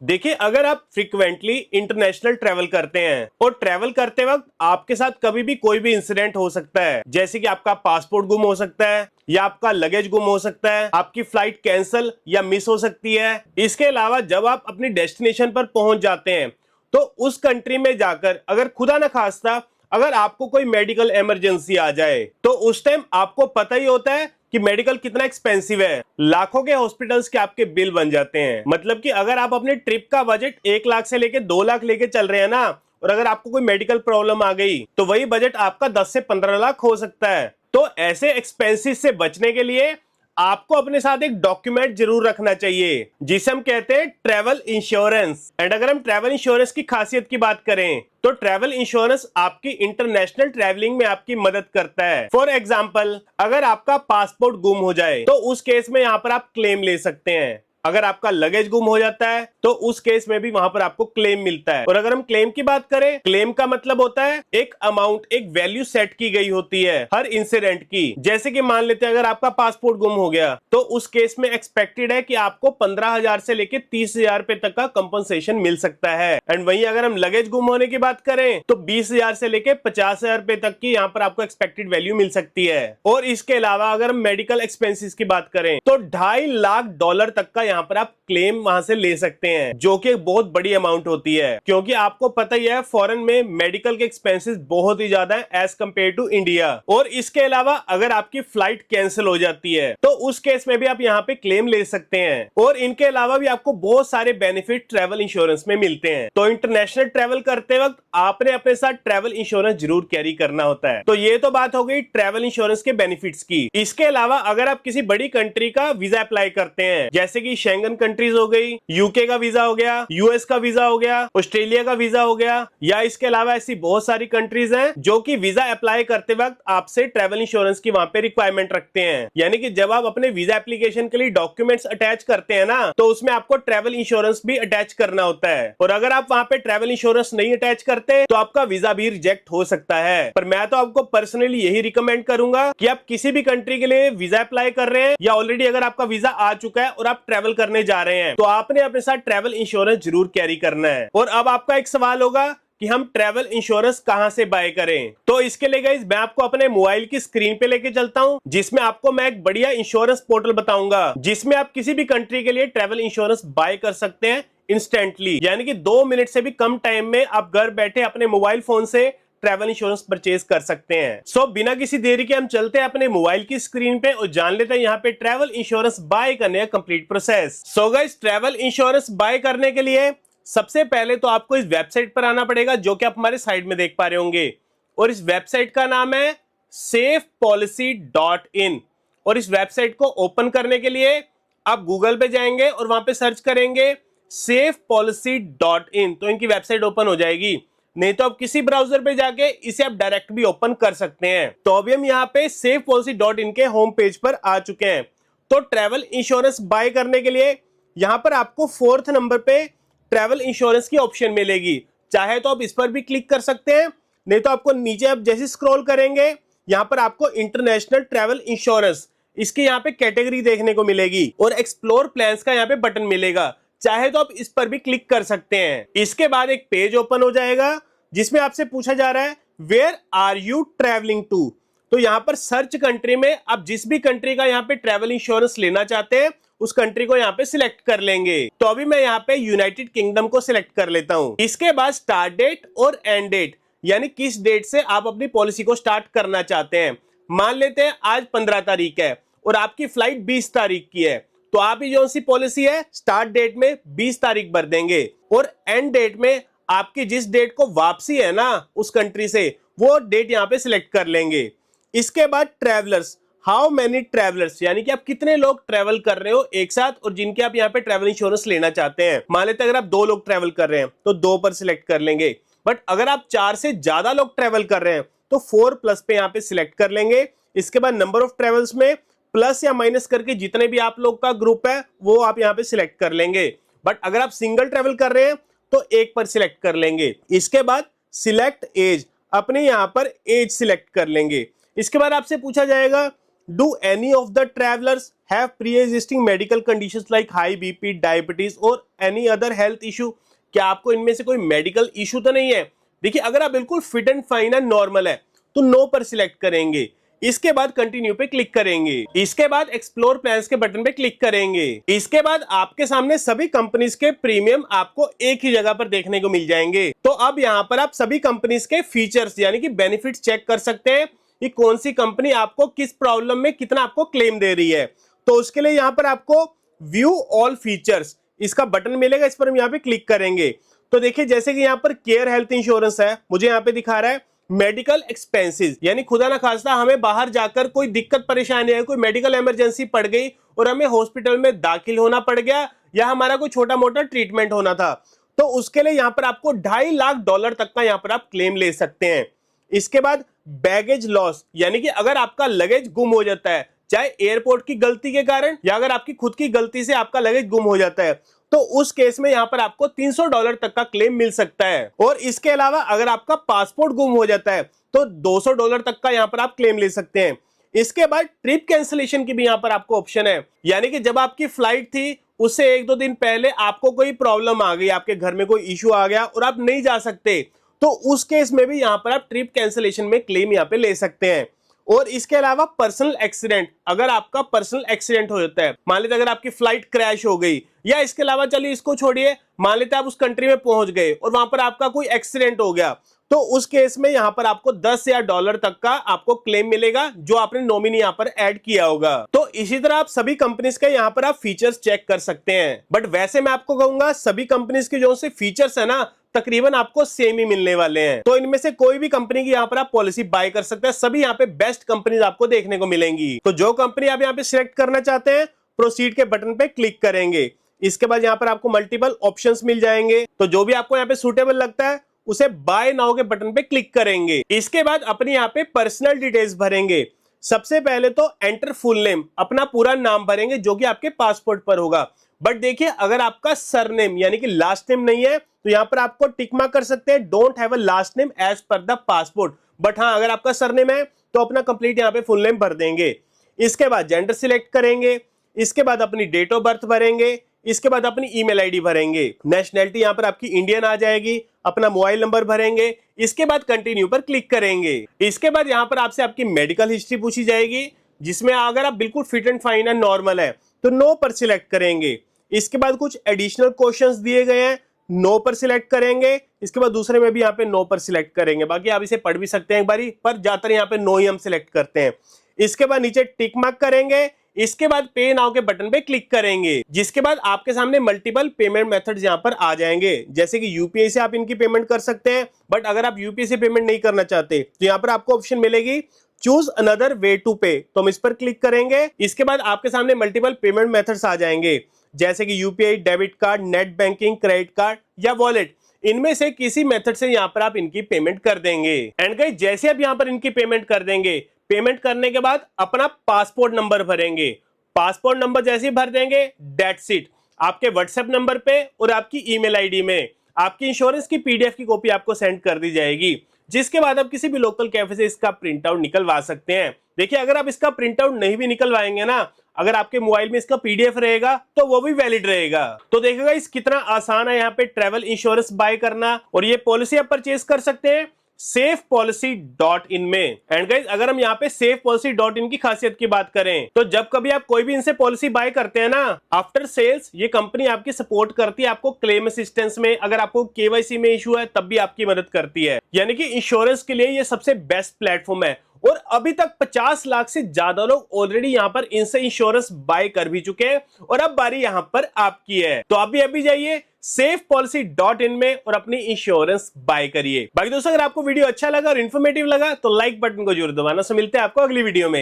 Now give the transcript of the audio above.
देखिए, अगर आप फ्रिक्वेंटली इंटरनेशनल ट्रेवल करते हैं और ट्रेवल करते वक्त आपके साथ कभी भी कोई भी इंसिडेंट हो सकता है, जैसे कि आपका पासपोर्ट गुम हो सकता है या आपका लगेज गुम हो सकता है, आपकी फ्लाइट कैंसिल या मिस हो सकती है। इसके अलावा जब आप अपनी डेस्टिनेशन पर पहुंच जाते हैं तो उस कंट्री में जाकर अगर खुदा न खास्ता अगर आपको कोई मेडिकल इमरजेंसी आ जाए तो उस टाइम आपको पता ही होता है कि मेडिकल कितना एक्सपेंसिव है। लाखों के हॉस्पिटल्स के आपके बिल बन जाते हैं। मतलब कि अगर आप अपने ट्रिप का बजट 1 लाख से लेके 2 लाख लेके चल रहे हैं ना, और अगर आपको कोई मेडिकल प्रॉब्लम आ गई तो वही बजट आपका 10 से 15 लाख हो सकता है। तो ऐसे एक्सपेंसेस से बचने के लिए आपको अपने साथ एक डॉक्यूमेंट जरूर रखना चाहिए जिसे हम कहते हैं ट्रैवल इंश्योरेंस। एंड अगर हम ट्रैवल इंश्योरेंस की खासियत की बात करें तो ट्रैवल इंश्योरेंस आपकी इंटरनेशनल ट्रैवलिंग में आपकी मदद करता है। फॉर एग्जांपल, अगर आपका पासपोर्ट गुम हो जाए तो उस केस में यहां पर आप क्लेम ले सकते हैं। अगर आपका लगेज गुम हो जाता है तो उस केस में भी वहां पर आपको क्लेम मिलता है। और अगर हम क्लेम की बात करें, क्लेम का मतलब होता है एक अमाउंट, एक वैल्यू सेट की गई होती है हर इंसिडेंट की। जैसे कि मान लेते हैं अगर आपका पासपोर्ट गुम हो गया तो उस केस में एक्सपेक्टेड है कि आपको 15,000 से लेके 30,000 रुपए तक का कंपनसेशन मिल सकता है। एंड वहीं अगर हम लगेज गुम होने की बात करें तो 20,000 से लेके 50,000 रुपए तक की यहाँ पर आपको एक्सपेक्टेड वैल्यू मिल सकती है। और इसके अलावा अगर हम मेडिकल एक्सपेंसेस की बात करें तो $2.5 लाख तक का यहाँ पर आप क्लेम वहां से ले सकते हैं, जो कि एक बहुत बड़ी अमाउंट होती है। क्योंकि आपको पता ही है फॉरेन में मेडिकल के एक्सपेंसेस बहुत ही ज्यादा है एज कंपेयर टू इंडिया। और इसके अलावा अगर आपकी फ्लाइट कैंसिल हो जाती है तो उस केस में भी आप यहाँ पे क्लेम ले सकते हैं। और इनके अलावा भी आपको बहुत सारे बेनिफिट ट्रैवल इंश्योरेंस में मिलते हैं। तो इंटरनेशनल ट्रैवल करते वक्त आपने अपने साथ ट्रैवल इंश्योरेंस जरूर कैरी करना होता है। तो ये तो बात हो गई ट्रैवल इंश्योरेंस के बेनिफिट्स की। इसके अलावा अगर आप किसी बड़ी कंट्री का वीजा अप्लाई करते हैं, जैसे कि शेंगन कंट्रीज हो गई, यूके का वीजा हो गया, यूएस का वीजा हो गया, ऑस्ट्रेलिया का वीजा हो गया, या इसके अलावा ऐसी बहुत सारी कंट्रीज हैं जो कि वीजा अप्लाई करते वक्त आपसे ट्रैवल इंश्योरेंस की वहां पे रिक्वायरमेंट रखते हैं। यानी कि जब आप अपने वीजा एप्लीकेशन के लिए डॉक्यूमेंट्स अटैच करते हैं ना, तो उसमें आपको ट्रैवल इंश्योरेंस भी अटैच करना होता है। और अगर आप वहां पे ट्रैवल इंश्योरेंस नहीं अटैच करते तो आपका वीजा भी रिजेक्ट हो सकता है। पर मैं तो आपको पर्सनली यही रिकमेंड करूंगा कि आप किसी भी कंट्री के लिए वीजा अप्लाई कर रहे हैं या ऑलरेडी अगर आपका वीजा आ चुका है और आप ट्रैवल करने जा रहे हैं तो आपने अपने साथ ट्रैवल इंश्योरेंस जरूर कैरी करना है। और अब आपका एक सवाल होगा कि हम ट्रैवल इंश्योरेंस कहां से बाय करें। तो इसके लिए गाइस मैं आपको अपने मोबाइल की स्क्रीन पे लेके चलता हूं, जिसमें आपको मैं एक बढ़िया इंश्योरेंस पोर्टल बताऊंगा जिसमें आप किसी भी कंट्री के लिए ट्रैवल इंश्योरेंस बाय कर सकते हैं इंस्टेंटली। यानी कि 2 मिनट से भी कम टाइम में आप घर बैठे अपने मोबाइल फोन से ट्रैवल इंश्योरेंस परचेज कर सकते हैं। सो बिना किसी देरी के हम चलते हैं अपने मोबाइल की स्क्रीन पे और जान लेते हैं यहाँ पे ट्रैवल इंश्योरेंस बाय करने का complete process. So guys, travel insurance buy करने के लिए सबसे पहले तो आपको इस वेबसाइट पर आना पड़ेगा, जो कि आप हमारे साइड में देख पा रहे होंगे। और इस वेबसाइट का नाम है safepolicy.in। और इस वेबसाइट को ओपन करने के लिए आप गूगल पे जाएंगे और वहां पे सर्च करेंगे safepolicy.in, तो इनकी वेबसाइट ओपन हो जाएगी। नहीं तो आप किसी ब्राउजर पे जाके इसे आप डायरेक्ट भी ओपन कर सकते हैं। तो अभी हम यहाँ पे safepolicy.in के होम पेज पर आ चुके हैं। तो ट्रैवल इंश्योरेंस बाय करने के लिए यहाँ पर आपको 4th नंबर पे ट्रैवल इंश्योरेंस की ऑप्शन मिलेगी। चाहे तो आप इस पर भी क्लिक कर सकते हैं, नहीं तो आपको नीचे आप जैसे स्क्रॉल करेंगे यहाँ पर आपको इंटरनेशनल ट्रैवल इंश्योरेंस इसकी यहाँ पे कैटेगरी देखने को मिलेगी और एक्सप्लोर प्लान्स का यहाँ पे बटन मिलेगा। चाहे तो आप इस पर भी क्लिक कर सकते हैं। इसके बाद एक पेज ओपन हो जाएगा जिसमें आपसे पूछा जा रहा है where are you travelling to. तो यहाँ पर सर्च कंट्री में आप जिस भी कंट्री का यहाँ पे ट्रैवल इंश्योरेंस लेना चाहते हैं उस कंट्री को यहाँ पे सिलेक्ट कर लेंगे। तो अभी मैं यहाँ पे यूनाइटेड किंगडम को सिलेक्ट कर लेता हूँ। इसके बाद स्टार्ट डेट और एंड डेट, यानी किस डेट से आप अपनी पॉलिसी को स्टार्ट करना चाहते हैं। मान लेते हैं आज 15 तारीख है और आपकी फ्लाइट 20 तारीख की है, तो आप ही जो सी पॉलिसी है स्टार्ट डेट में 20 तारीख भर देंगे और एंड डेट में आपकी जिस डेट को वापसी है ना उस कंट्री से, वो डेट यहाँ पे सिलेक्ट कर लेंगे। इसके बाद ट्रैवलर्स, हाउ मेनी ट्रैवलर्स, यानी कि आप कितने लोग ट्रैवल कर रहे हो एक साथ और जिनके आप यहाँ पे ट्रैवल इंश्योरेंस लेना चाहते हैं। मान लेते हैं अगर आप 2 लोग ट्रैवल कर रहे हैं तो 2 पर सिलेक्ट कर लेंगे। बट अगर आप 4 से ज्यादा लोग ट्रैवल कर रहे हैं तो 4+ पे यहाँ पे सिलेक्ट कर लेंगे। इसके बाद नंबर ऑफ ट्रैवल्स में प्लस या माइनस करके जितने भी आप लोग का ग्रुप है वो आप यहाँ पे सिलेक्ट कर लेंगे। बट अगर आप सिंगल ट्रैवल कर रहे हैं तो 1 पर सिलेक्ट कर लेंगे। इसके बाद सिलेक्ट एज, अपने यहाँ पर एज सिलेक्ट कर लेंगे। इसके बाद आपसे पूछा जाएगा do any of the travellers have pre existing medical conditions like high BP, diabetes और एनी अदर हेल्थ इशू? क्या आपको इनमें से कोई मेडिकल इशू तो नहीं है? देखिए, अगर आप बिल्कुल fit and fine and normal है तो नो पर सिलेक्ट करेंगे। इसके बाद कंटिन्यू पे क्लिक करेंगे। इसके बाद एक्सप्लोर प्लान्स के बटन पे क्लिक करेंगे। इसके बाद आपके सामने सभी कंपनीज के प्रीमियम आपको एक ही जगह पर देखने को मिल जाएंगे। तो अब यहाँ पर आप सभी कंपनीज के फीचर्स यानी कि बेनिफिट्स चेक कर सकते हैं कि कौन सी कंपनी आपको किस प्रॉब्लम में कितना आपको क्लेम दे रही है। तो उसके लिए यहाँ पर आपको व्यू ऑल फीचर्स इसका बटन मिलेगा, इस पर हम यहाँ पे क्लिक करेंगे। तो देखिए, जैसे कि यहाँ पर केयर हेल्थ इंश्योरेंस है, मुझे यहाँ पे दिखा रहा है मेडिकल एक्सपेंसेस, यानी खुदा ना खास्ता हमें बाहर जाकर कोई दिक्कत परेशानी है, कोई मेडिकल इमरजेंसी पड़ गई और हमें हॉस्पिटल में दाखिल होना पड़ गया या हमारा कोई छोटा मोटा ट्रीटमेंट होना था, तो उसके लिए यहाँ पर आपको $2.5 लाख तक का यहाँ पर आप क्लेम ले सकते हैं। इसके बाद बैगेज लॉस, यानी कि अगर आपका लगेज गुम हो जाता है, चाहे एयरपोर्ट की गलती के कारण या अगर आपकी खुद की गलती से आपका लगेज गुम हो जाता है, तो उस केस में यहां पर आपको $300 तक का क्लेम मिल सकता है। और इसके अलावा अगर आपका पासपोर्ट गुम हो जाता है तो $200 तक का यहां पर आप क्लेम ले सकते हैं। इसके बाद ट्रिप कैंसिलेशन की भी यहां पर आपको ऑप्शन है, यानी कि जब आपकी फ्लाइट थी उससे 1-2 दिन पहले आपको कोई प्रॉब्लम आ गई, आपके घर में कोई इश्यू आ गया और आप नहीं जा सकते, तो उस केस में भी यहां पर आप ट्रिप कैंसिलेशन में क्लेम यहां पे ले सकते हैं। और इसके अलावा पर्सनल एक्सीडेंट, अगर आपका पर्सनल एक्सीडेंट हो जाता है, मान लीजिए अगर आपकी फ्लाइट क्रैश हो गई, या इसके अलावा चलिए इसको छोड़िए, मान लेते आप उस कंट्री में पहुंच गए और वहां पर आपका कोई एक्सीडेंट हो गया, तो उस केस में यहां पर आपको $10 तक का आपको क्लेम मिलेगा जो आपने नॉमिनी यहां पर ऐड किया होगा। तो इसी तरह आप सभी कंपनीज के यहां पर आप फीचर्स चेक कर सकते हैं। बट वैसे मैं आपको कहूंगा सभी कंपनीज के जो से फीचर्स है ना, तकरीबन आपको सेम ही मिलने वाले हैं। तो इनमें से कोई भी कंपनी की यहाँ पर आप पॉलिसी बाय कर सकते हैं, सभी यहाँ पे बेस्ट कंपनीज आपको देखने को मिलेंगी। तो जो कंपनी आप यहाँ पे सिलेक्ट करना चाहते हैं, प्रोसीड के बटन पे क्लिक करेंगे। इसके बाद यहाँ पर आपको मल्टीपल ऑप्शंस मिल जाएंगे, तो जो भी आपको यहाँ पे सूटेबल लगता है उसे बाय नाउ के बटन पे क्लिक करेंगे। इसके बाद अपनी यहाँ पे पर्सनल डिटेल्स भरेंगे। सबसे पहले तो एंटर फुल नेम, अपना पूरा नाम भरेंगे जो कि आपके पासपोर्ट पर होगा। बट देखिए, अगर आपका सरनेम यानी कि लास्ट नेम नहीं है तो यहाँ पर आपको टिक मार्क कर सकते हैं, don't have a last name as per the passport. But हाँ, अगर आपका सरनेम है तो अपना कंप्लीट यहाँ पे फुल नेम भर देंगे। इसके बाद जेंडर सिलेक्ट करेंगे। इसके बाद अपनी डेट ऑफ बर्थ भरेंगे। इसके बाद अपनी ईमेल आईडी भरेंगे। नेशनैलिटी यहाँ पर आपकी इंडियन आ जाएगी। अपना मोबाइल नंबर भरेंगे। इसके बाद कंटिन्यू पर क्लिक करेंगे। इसके बाद यहाँ पर आपसे आपकी मेडिकल हिस्ट्री पूछी जाएगी, जिसमें अगर आप बिल्कुल fit and fine and normal है तो नो पर सिलेक्ट करेंगे। इसके बाद कुछ एडिशनल क्वेश्चंस दिए गए हैं, नो पर सिलेक्ट करेंगे। इसके बाद दूसरे में भी यहाँ पे नो पर सिलेक्ट करेंगे। बाकी आप इसे पढ़ भी सकते हैं एक बारी, पर ज्यादातर यहाँ पे नो ही हम सिलेक्ट करते हैं। इसके बाद नीचे टिक मार्क करेंगे। इसके बाद पे नाउ के बटन पे क्लिक करेंगे, जिसके बाद आपके सामने मल्टीपल पेमेंट मेथड्स यहाँ पर आ जाएंगे, जैसे कि यूपीआई से आप इनकी पेमेंट कर सकते हैं। बट अगर आप यूपीआई से पेमेंट नहीं करना चाहते तो यहाँ पर आपको ऑप्शन मिलेगी चूज अनदर वे टू पे, तो हम इस पर क्लिक करेंगे। इसके बाद आपके सामने मल्टीपल पेमेंट मेथड्स आ जाएंगे, जैसे कि UPI, debit card, net banking, credit card या वॉलेट। इनमें से किसी मेथड से यहाँ पर आप इनकी पेमेंट कर देंगे। एंड गाइस, जैसे आप यहाँ पर इनकी पेमेंट कर देंगे, पेमेंट करने के बाद अपना पासपोर्ट नंबर भरेंगे। पासपोर्ट नंबर जैसे ही भर देंगे, दैट्स इट। आपके व्हाट्सएप नंबर पे और आपकी ईमेल आईडी में आपकी इंश्योरेंस की पीडीएफ की कॉपी आपको सेंड कर दी जाएगी, जिसके बाद आप किसी भी लोकल कैफे से इसका प्रिंट आउट निकलवा सकते हैं। देखिए, अगर आप इसका प्रिंट आउट नहीं भी निकलवाएंगे ना, अगर आपके मोबाइल में इसका पीडीएफ रहेगा तो वो भी वैलिड रहेगा। तो देखिएगा इस कितना आसान है यहाँ पे ट्रैवल इंश्योरेंस बाय करना, और ये पॉलिसी आप परचेज कर सकते हैं safepolicy.in में। एंड गाइस, अगर हम यहाँ पे safepolicy.in की खासियत की बात करें तो जब कभी आप कोई भी इनसे पॉलिसी बाय करते हैं ना, आफ्टर सेल्स ये कंपनी आपकी सपोर्ट करती है, आपको क्लेम असिस्टेंस में, अगर आपको केवाईसी में इशू है तब भी आपकी मदद करती है। यानी कि इंश्योरेंस के लिए ये सबसे बेस्ट प्लेटफॉर्म है। और अभी तक 50 लाख से ज्यादा लोग ऑलरेडी यहाँ पर इनसे इंश्योरेंस बाय कर भी चुके हैं, और अब बारी यहाँ पर आपकी है। तो आप भी अभी जाइए safepolicy.in में और अपनी इंश्योरेंस बाय करिए। बाकी दोस्तों, अगर आपको वीडियो अच्छा लगा और इन्फॉर्मेटिव लगा तो लाइक बटन को जरूर दबाना। मिलते हैं आपको अगली वीडियो में।